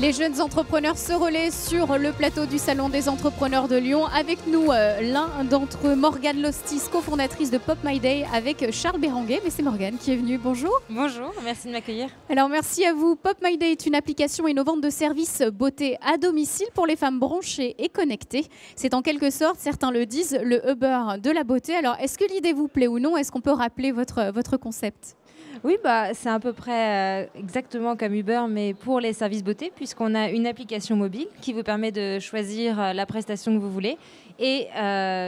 Les jeunes entrepreneurs se relaient sur le plateau du Salon des entrepreneurs de Lyon. Avec nous, l'un d'entre eux, Morgane Lostis, cofondatrice de Pop My Day, avec Charles Béranguet. Mais c'est Morgane qui est venue. Bonjour. Bonjour, merci de m'accueillir. Alors merci à vous. Pop My Day est une application innovante de services beauté à domicile pour les femmes branchées et connectées. C'est en quelque sorte, certains le disent, le Uber de la beauté. Alors est-ce que l'idée vous plaît ou non? Est-ce qu'on peut rappeler votre concept? Oui, c'est à peu près exactement comme Uber, mais pour les services beauté, puisqu'on a une application mobile qui vous permet de choisir la prestation que vous voulez et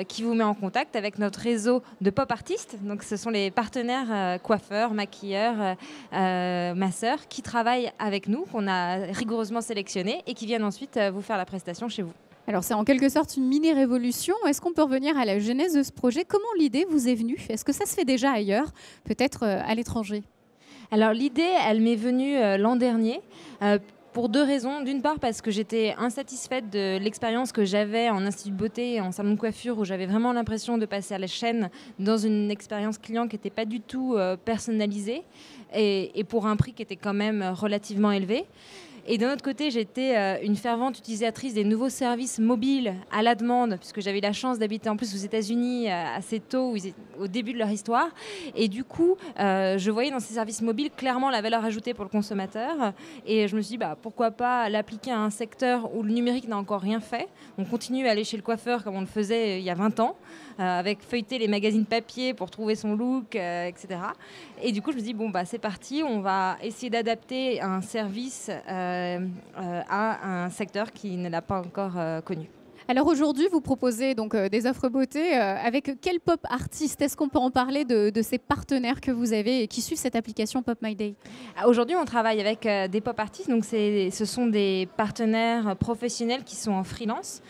qui vous met en contact avec notre réseau de pop artistes. Donc, ce sont les partenaires coiffeurs, maquilleurs, masseurs qui travaillent avec nous, qu'on a rigoureusement sélectionnés et qui viennent ensuite vous faire la prestation chez vous. Alors c'est en quelque sorte une mini-révolution. Est-ce qu'on peut revenir à la genèse de ce projet? Comment l'idée vous est venue? Est-ce que ça se fait déjà ailleurs, peut-être à l'étranger? Alors l'idée, elle m'est venue l'an dernier. Pour deux raisons. D'une part, parce que j'étais insatisfaite de l'expérience que j'avais en institut de beauté et en salon de coiffure, où j'avais vraiment l'impression de passer à la chaîne dans une expérience client qui n'était pas du tout personnalisée et pour un prix qui était quand même relativement élevé. Et d'un autre côté, j'étais une fervente utilisatrice des nouveaux services mobiles à la demande, puisque j'avais eu la chance d'habiter en plus aux États-Unis assez tôt, au début de leur histoire. Et du coup, je voyais dans ces services mobiles clairement la valeur ajoutée pour le consommateur. Et je me suis dit, pourquoi pas l'appliquer à un secteur où le numérique n'a encore rien fait. On continue à aller chez le coiffeur comme on le faisait il y a 20 ans, avec feuilleter les magazines papier pour trouver son look, etc. Et du coup, je me suis dit, c'est parti, on va essayer d'adapter un service à un secteur qui ne l'a pas encore connu. Alors aujourd'hui, vous proposez donc des offres beauté. Avec quel pop artiste? Est-ce qu'on peut en parler de ces partenaires que vous avez et qui suivent cette application Pop My Day? Aujourd'hui, on travaille avec des pop artistes. Donc ce sont des partenaires professionnels qui sont en freelance,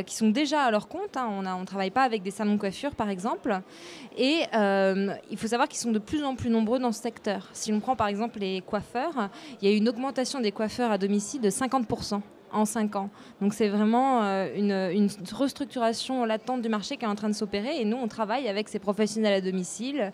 qui sont déjà à leur compte. On ne travaille pas avec des salons de coiffure, par exemple. Et il faut savoir qu'ils sont de plus en plus nombreux dans ce secteur. Si on prend par exemple les coiffeurs, il y a eu une augmentation des coiffeurs à domicile de 50%. En 5 ans. Donc c'est vraiment une restructuration latente du marché qui est en train de s'opérer. Et nous, on travaille avec ces professionnels à domicile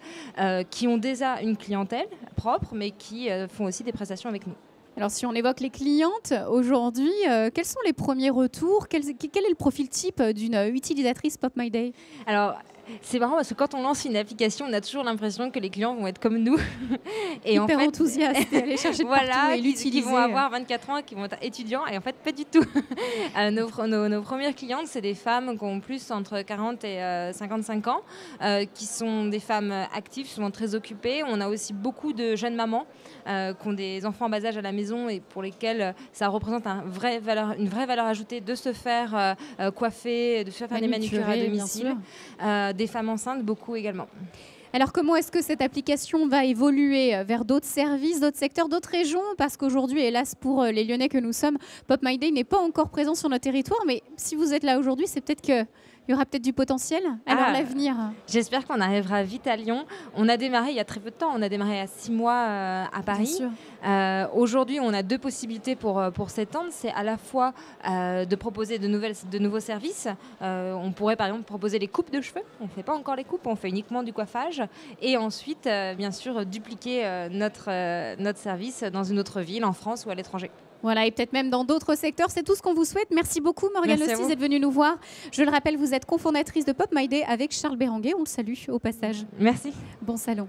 qui ont déjà une clientèle propre, mais qui font aussi des prestations avec nous. Alors si on évoque les clientes, aujourd'hui, quels sont les premiers retours? Quel est le profil type d'une utilisatrice Pop My Day? Alors, c'est marrant parce que quand on lance une application, on a toujours l'impression que les clients vont être comme nous. Et hyper enthousiastes et aller chercher partout et l'utiliser. Qui vont avoir 24 ans, qui vont être étudiants. Et en fait, pas du tout. Nos premières clientes, c'est des femmes qui ont plus entre 40 et 55 ans, qui sont des femmes actives, souvent très occupées. On a aussi beaucoup de jeunes mamans qui ont des enfants en bas âge à la maison et pour lesquelles ça représente une vraie valeur ajoutée de se faire coiffer, de se faire des manucures à domicile. Des femmes enceintes, beaucoup également. Alors comment est-ce que cette application va évoluer vers d'autres services, d'autres secteurs, d'autres régions? Parce qu'aujourd'hui, hélas pour les Lyonnais que nous sommes, Pop My Day n'est pas encore présent sur notre territoire. Mais si vous êtes là aujourd'hui, c'est peut-être qu'il y aura peut-être du potentiel. Alors l'avenir? J'espère qu'on arrivera vite à Lyon. On a démarré il y a très peu de temps. On a démarré à 6 mois à Paris. Aujourd'hui, on a deux possibilités pour s'étendre. C'est à la fois de proposer de nouveaux services. On pourrait par exemple proposer les coupes de cheveux. On ne fait pas encore les coupes, on fait uniquement du coiffage. Et ensuite, bien sûr, dupliquer notre service dans une autre ville, en France ou à l'étranger. Voilà, et peut-être même dans d'autres secteurs. C'est tout ce qu'on vous souhaite. Merci beaucoup, Morgane Lostis, d'être venue nous voir. Je le rappelle, vous êtes cofondatrice de Pop My Day avec Charles Béranguet. On le salue au passage. Merci. Bon salon.